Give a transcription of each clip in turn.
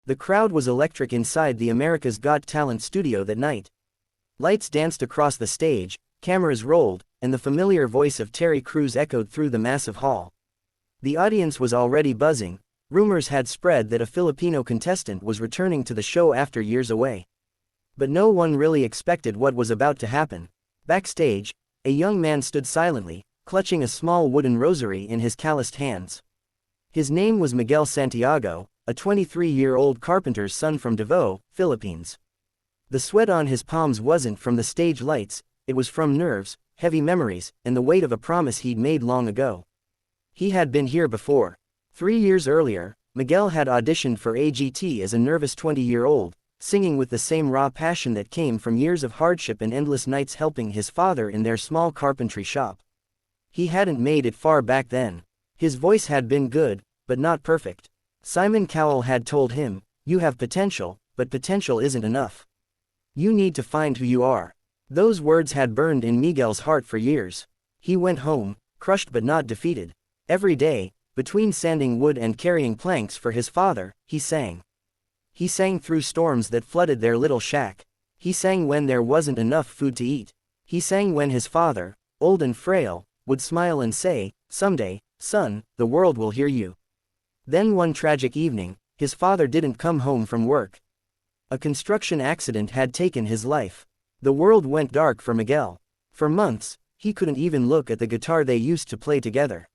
The crowd was electric inside the America's Got Talent studio that night. Lights danced across the stage, cameras rolled, and the familiar voice of Terry Crews echoed through the massive hall. The audience was already buzzing. Rumors had spread that a Filipino contestant was returning to the show after years away. But no one really expected what was about to happen. Backstage, a young man stood silently, clutching a small wooden rosary in his calloused hands. His name was Miguel Santiago, a 23-year-old carpenter's son from Davao, Philippines. The sweat on his palms wasn't from the stage lights, it was from nerves, heavy memories, and the weight of a promise he'd made long ago. He had been here before. 3 years earlier, Miguel had auditioned for AGT as a nervous 20-year-old, singing with the same raw passion that came from years of hardship and endless nights helping his father in their small carpentry shop. He hadn't made it far back then. His voice had been good, but not perfect. Simon Cowell had told him, "You have potential, but potential isn't enough. You need to find who you are." Those words had burned in Miguel's heart for years. He went home, crushed but not defeated. Every day, between sanding wood and carrying planks for his father, he sang. He sang through storms that flooded their little shack. He sang when there wasn't enough food to eat. He sang when his father, old and frail, would smile and say, "Someday, son, the world will hear you." Then one tragic evening, his father didn't come home from work. A construction accident had taken his life. The world went dark for Miguel. For months, he couldn't even look at the guitar they used to play together.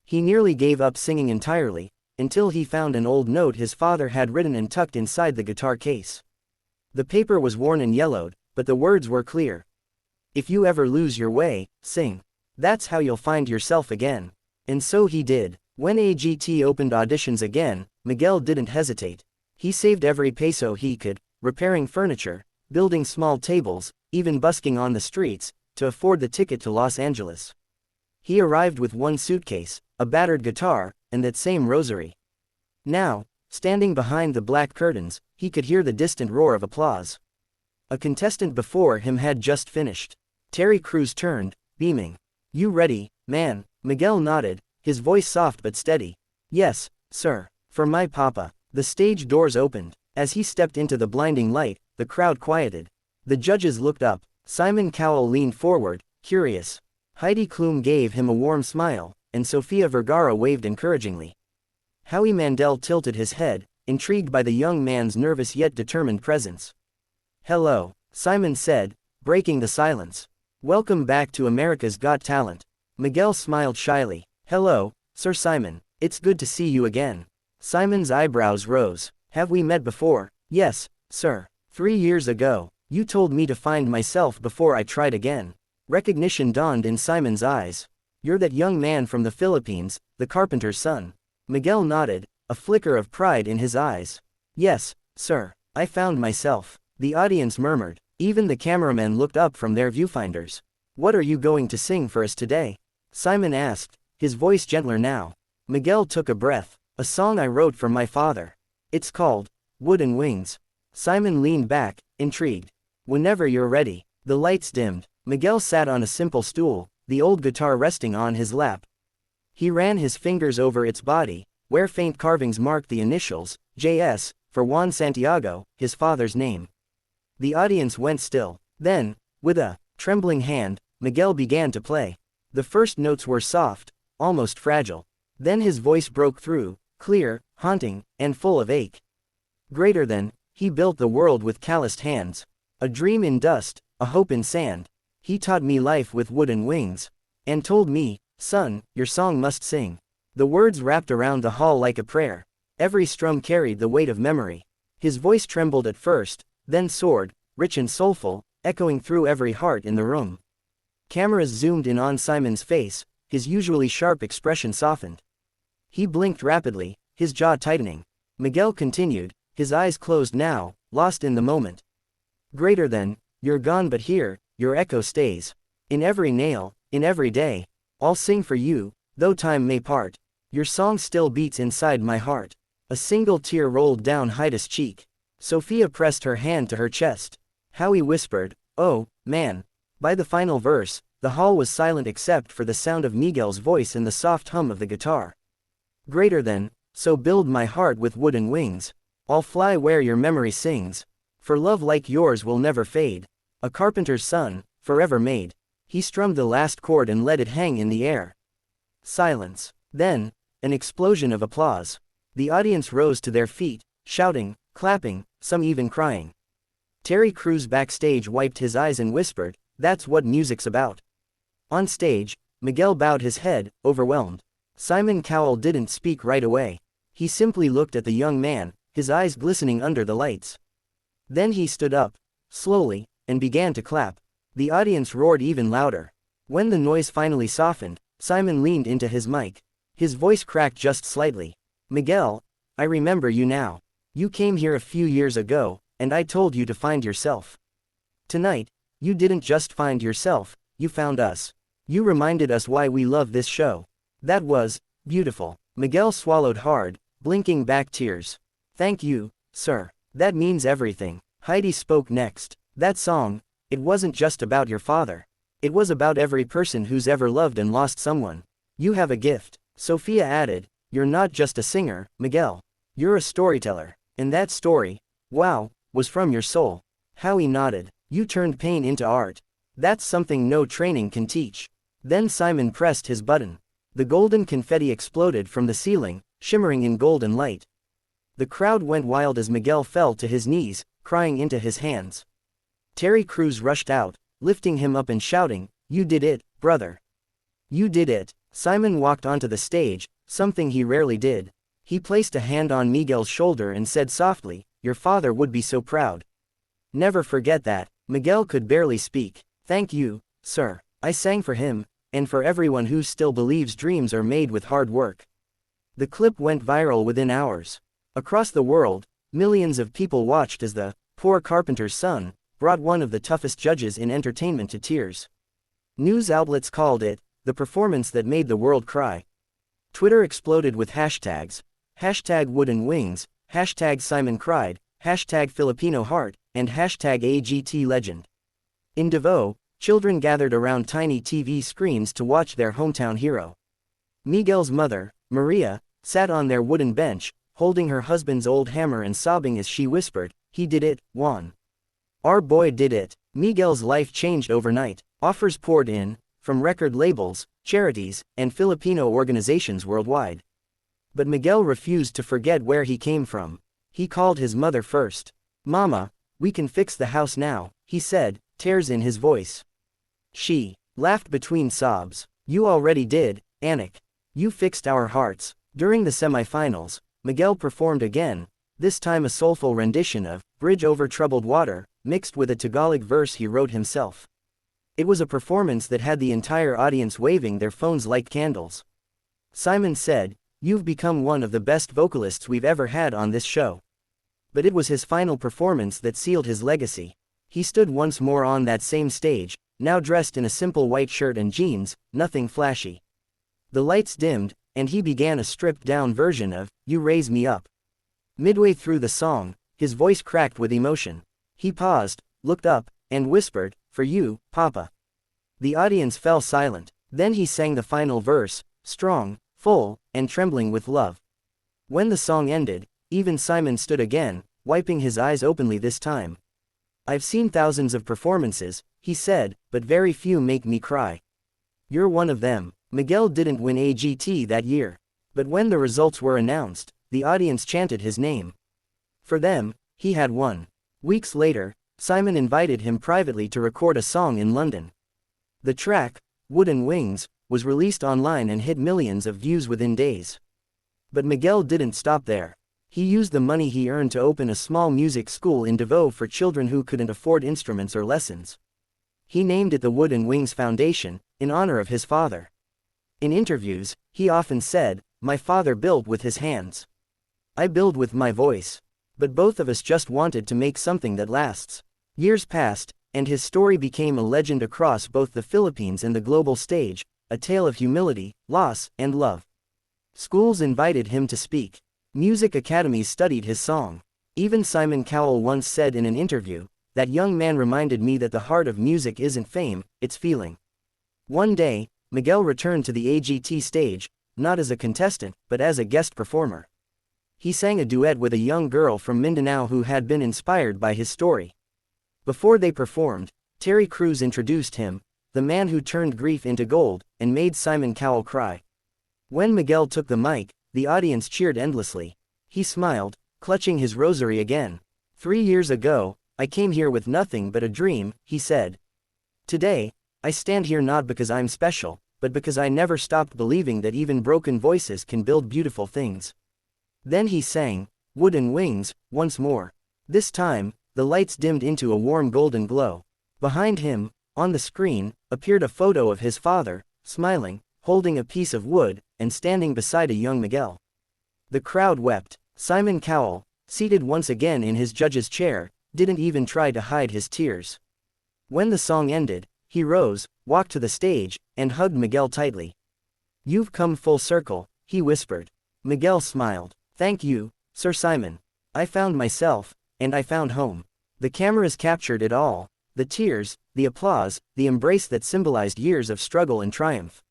He nearly gave up singing entirely, until he found an old note his father had written and tucked inside the guitar case. The paper was worn and yellowed, but the words were clear. "If you ever lose your way, sing. That's how you'll find yourself again." And so he did. When AGT opened auditions again, Miguel didn't hesitate. He saved every peso he could, repairing furniture, building small tables, even busking on the streets, to afford the ticket to Los Angeles. He arrived with one suitcase, a battered guitar, and that same rosary. Now, standing behind the black curtains, he could hear the distant roar of applause. A contestant before him had just finished. Terry Crews turned, beaming. "You ready, man?" Miguel nodded, his voice soft but steady. "Yes, sir. For my papa." The stage doors opened. As he stepped into the blinding light, the crowd quieted. The judges looked up. Simon Cowell leaned forward, curious. Heidi Klum gave him a warm smile, and Sofia Vergara waved encouragingly. Howie Mandel tilted his head, intrigued by the young man's nervous yet determined presence. "Hello," Simon said, breaking the silence. "Welcome back to America's Got Talent." Miguel smiled shyly. "Hello, Sir Simon. It's good to see you again." Simon's eyebrows rose. "Have we met before?" "Yes, sir. 3 years ago. You told me to find myself before I tried again." Recognition dawned in Simon's eyes. "You're that young man from the Philippines, the carpenter's son." Miguel nodded, a flicker of pride in his eyes. "Yes, sir. I found myself." The audience murmured. Even the cameramen looked up from their viewfinders. "What are you going to sing for us today?" Simon asked, his voice gentler now. Miguel took a breath. "A song I wrote for my father. It's called Wood and Wings." Simon leaned back, intrigued. "Whenever you're ready." The lights dimmed. Miguel sat on a simple stool, the old guitar resting on his lap. He ran his fingers over its body, where faint carvings marked the initials, JS, for Juan Santiago, his father's name. The audience went still. Then, with a trembling hand, Miguel began to play. The first notes were soft, almost fragile. Then his voice broke through, clear, haunting, and full of ache. Greater than, he built the world with calloused hands. A dream in dust, a hope in sand. He taught me life with wood and wings. And told me, "Son, your song must sing." The words wrapped around the hall like a prayer. Every strum carried the weight of memory. His voice trembled at first, then soared, rich and soulful, echoing through every heart in the room. Cameras zoomed in on Simon's face, his usually sharp expression softened. He blinked rapidly, his jaw tightening. Miguel continued, his eyes closed now, lost in the moment. "Greater than, you're gone but here, your echo stays. In every nail, in every day. I'll sing for you, though time may part. Your song still beats inside my heart." A single tear rolled down Heidi's cheek. Sophia pressed her hand to her chest. Howie whispered, "Oh, man." By the final verse, the hall was silent except for the sound of Miguel's voice and the soft hum of the guitar. "Greater than, so build my heart with wood and wings." I'll fly where your memory sings. For love like yours will never fade. A carpenter's son, forever made. He strummed the last chord and let it hang in the air. Silence. Then, an explosion of applause. The audience rose to their feet, shouting, clapping, some even crying. Terry Crews backstage wiped his eyes and whispered, "That's what music's about." On stage, Miguel bowed his head, overwhelmed. Simon Cowell didn't speak right away. He simply looked at the young man, his eyes glistening under the lights. Then he stood up, slowly, and began to clap. The audience roared even louder. When the noise finally softened, Simon leaned into his mic. His voice cracked just slightly. "Miguel, I remember you now. You came here a few years ago, and I told you to find yourself. Tonight, you didn't just find yourself, you found us. You reminded us why we love this show. That was beautiful." Miguel swallowed hard, blinking back tears. "Thank you, sir. That means everything." Heidi spoke next. "That song, it wasn't just about your father. It was about every person who's ever loved and lost someone. You have a gift." Sophia added, "You're not just a singer, Miguel. You're a storyteller. And that story, wow, was from your soul." Howie nodded. "You turned pain into art. That's something no training can teach." Then Simon pressed his button. The golden confetti exploded from the ceiling, shimmering in golden light. The crowd went wild as Miguel fell to his knees, crying into his hands. Terry Crews rushed out, lifting him up and shouting, "You did it, brother. You did it." Simon walked onto the stage, something he rarely did. He placed a hand on Miguel's shoulder and said softly, "Your father would be so proud. Never forget that." Miguel could barely speak. "Thank you, sir. I sang for him, and for everyone who still believes dreams are made with hard work." The clip went viral within hours. Across the world, millions of people watched as the poor carpenter's son brought one of the toughest judges in entertainment to tears. News outlets called it the performance that made the world cry. Twitter exploded with hashtags. Hashtag wooden wings, hashtag Simon cried, hashtag Filipino heart, and hashtag AGT legend. In Davao, children gathered around tiny TV screens to watch their hometown hero. Miguel's mother, Maria, sat on their wooden bench, holding her husband's old hammer and sobbing as she whispered, "He did it, Juan. Our boy did it." Miguel's life changed overnight. Offers poured in, from record labels, charities, and Filipino organizations worldwide. But Miguel refused to forget where he came from. He called his mother first. "Mama, we can fix the house now," he said, tears in his voice. She laughed between sobs. "You already did, Anik. You fixed our hearts." During the semifinals, Miguel performed again, this time a soulful rendition of "Bridge Over Troubled Water," mixed with a Tagalog verse he wrote himself. It was a performance that had the entire audience waving their phones like candles. Simon said, "You've become one of the best vocalists we've ever had on this show." But it was his final performance that sealed his legacy. He stood once more on that same stage, now dressed in a simple white shirt and jeans, nothing flashy. The lights dimmed, and he began a stripped-down version of "You Raise Me Up." Midway through the song, his voice cracked with emotion. He paused, looked up, and whispered, "For you, Papa." The audience fell silent. Then he sang the final verse, strong, full, and trembling with love. When the song ended, even Simon stood again, wiping his eyes openly this time. "I've seen thousands of performances," he said, "but very few make me cry. You're one of them." Miguel didn't win AGT that year. But when the results were announced, the audience chanted his name. For them, he had won. Weeks later, Simon invited him privately to record a song in London. The track, "Wooden Wings," was released online and hit millions of views within days. But Miguel didn't stop there. He used the money he earned to open a small music school in Davao for children who couldn't afford instruments or lessons. He named it the Wooden Wings Foundation, in honor of his father. In interviews, he often said, "My father built with his hands. I build with my voice." But both of us just wanted to make something that lasts. Years passed, and his story became a legend across both the Philippines and the global stage, a tale of humility, loss, and love. Schools invited him to speak. Music academies studied his song. Even Simon Cowell once said in an interview, "That young man reminded me that the heart of music isn't fame, it's feeling." One day, Miguel returned to the AGT stage, not as a contestant, but as a guest performer. He sang a duet with a young girl from Mindanao who had been inspired by his story. Before they performed, Terry Crews introduced him, the man who turned grief into gold, and made Simon Cowell cry. When Miguel took the mic, the audience cheered endlessly. He smiled, clutching his rosary again. 3 years ago, I came here with nothing but a dream, he said. Today, I stand here not because I'm special, but because I never stopped believing that even broken voices can build beautiful things. Then he sang, Wooden Wings, once more. This time, the lights dimmed into a warm golden glow. Behind him, on the screen, appeared a photo of his father, smiling, holding a piece of wood, and standing beside a young Miguel. The crowd wept. Simon Cowell, seated once again in his judge's chair, didn't even try to hide his tears. When the song ended, he rose, walked to the stage, and hugged Miguel tightly. You've come full circle, he whispered. Miguel smiled. Thank you, Sir Simon. I found myself, and I found home. The cameras captured it all, the tears, the applause, the embrace that symbolized years of struggle and triumph.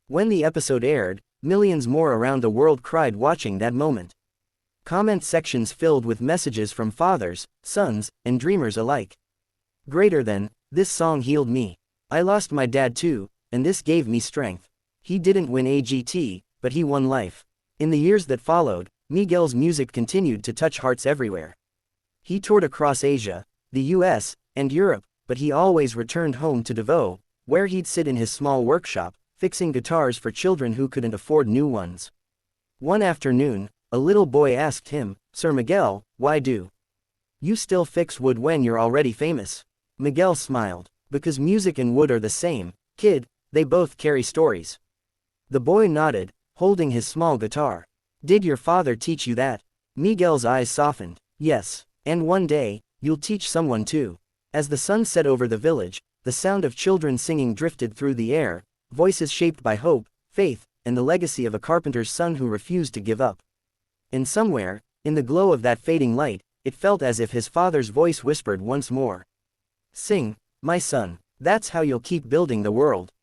When the episode aired, millions more around the world cried watching that moment. Comment sections filled with messages from fathers, sons, and dreamers alike. Greater than, this song healed me. I lost my dad too, and this gave me strength. He didn't win AGT, but he won life. In the years that followed, Miguel's music continued to touch hearts everywhere. He toured across Asia, the US, and Europe, but he always returned home to Davao, where he'd sit in his small workshop, fixing guitars for children who couldn't afford new ones. One afternoon, a little boy asked him, Sir Miguel, why do you still fix wood when you're already famous? Miguel smiled. Because music and wood are the same, kid, they both carry stories. The boy nodded, holding his small guitar. Did your father teach you that? Miguel's eyes softened. Yes, and one day, you'll teach someone too. As the sun set over the village, the sound of children singing drifted through the air, voices shaped by hope, faith, and the legacy of a carpenter's son who refused to give up. And somewhere, in the glow of that fading light, it felt as if his father's voice whispered once more. Sing, my son, that's how you'll keep building the world.